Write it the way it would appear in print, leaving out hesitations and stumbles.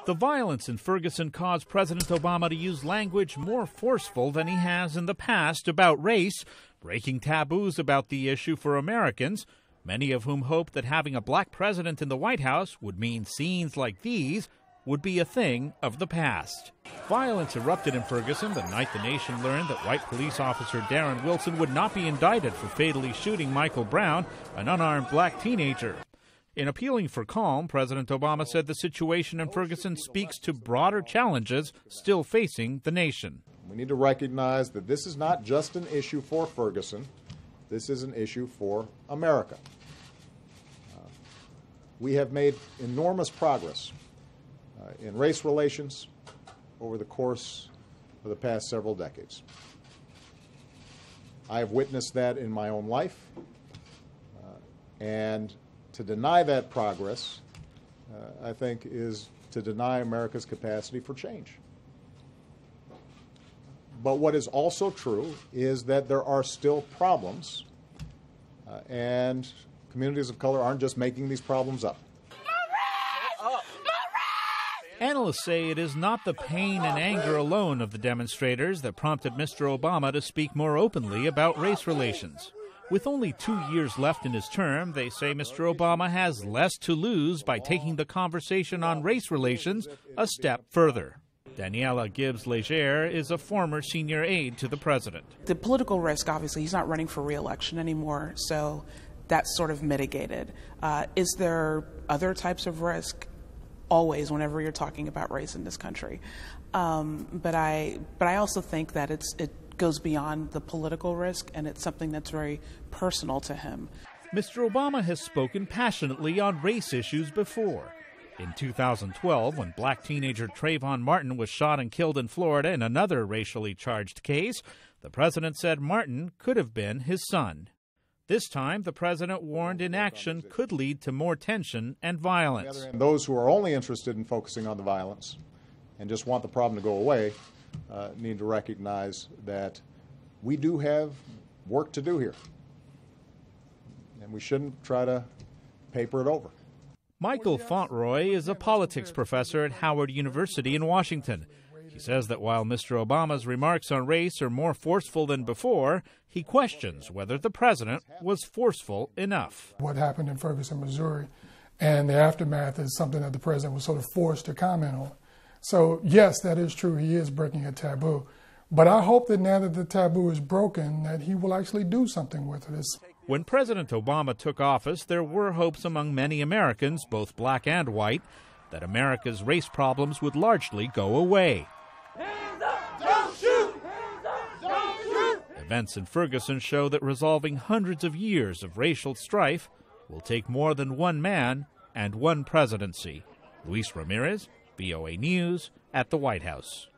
The violence in Ferguson caused President Obama to use language more forceful than he has in the past about race, breaking taboos about the issue for Americans, many of whom hoped that having a black president in the White House would mean scenes like these would be a thing of the past. Violence erupted in Ferguson the night the nation learned that white police officer Darren Wilson would not be indicted for fatally shooting Michael Brown, an unarmed black teenager. In appealing for calm, President Obama said the situation in Ferguson speaks to broader challenges still facing the nation. We need to recognize that this is not just an issue for Ferguson. This is an issue for America. We have made enormous progress in race relations over the course of the past several decades. I have witnessed that in my own life, and to deny that progress, I think, is to deny America's capacity for change. But what is also true is that there are still problems, and communities of color aren't just making these problems up. Analysts say it is not the pain and anger alone of the demonstrators that prompted Mr. Obama to speak more openly about race relations. With only 2 years left in his term, they say Mr. Obama has less to lose by taking the conversation on race relations a step further. Daniela Gibbs-Leger is a former senior aide to the president. The political risk, obviously, he's not running for re-election anymore, so that's sort of mitigated. Is there other types of risk? Always, whenever you're talking about race in this country. But I also think that it goes beyond the political risk, and it's something that's very personal to him. Mr. Obama has spoken passionately on race issues before. In 2012, when black teenager Trayvon Martin was shot and killed in Florida in another racially charged case, the president said Martin could have been his son. This time, the president warned inaction could lead to more tension and violence. And those who are only interested in focusing on the violence and just want the problem to go away need to recognize that we do have work to do here, and we shouldn't try to paper it over. Michael Fauntleroy is a politics professor at Howard University in Washington. He says that while Mr. Obama's remarks on race are more forceful than before, he questions whether the president was forceful enough. What happened in Ferguson, Missouri, and the aftermath is something that the president was sort of forced to comment on. So, yes, that is true. He is breaking a taboo. But I hope that now that the taboo is broken, that he will actually do something with it. When President Obama took office, there were hopes among many Americans, both black and white, that America's race problems would largely go away. Hands up! Don't shoot! Hands up! Don't shoot! Events in Ferguson show that resolving hundreds of years of racial strife will take more than one man and one presidency. Luis Ramirez, VOA News, at the White House.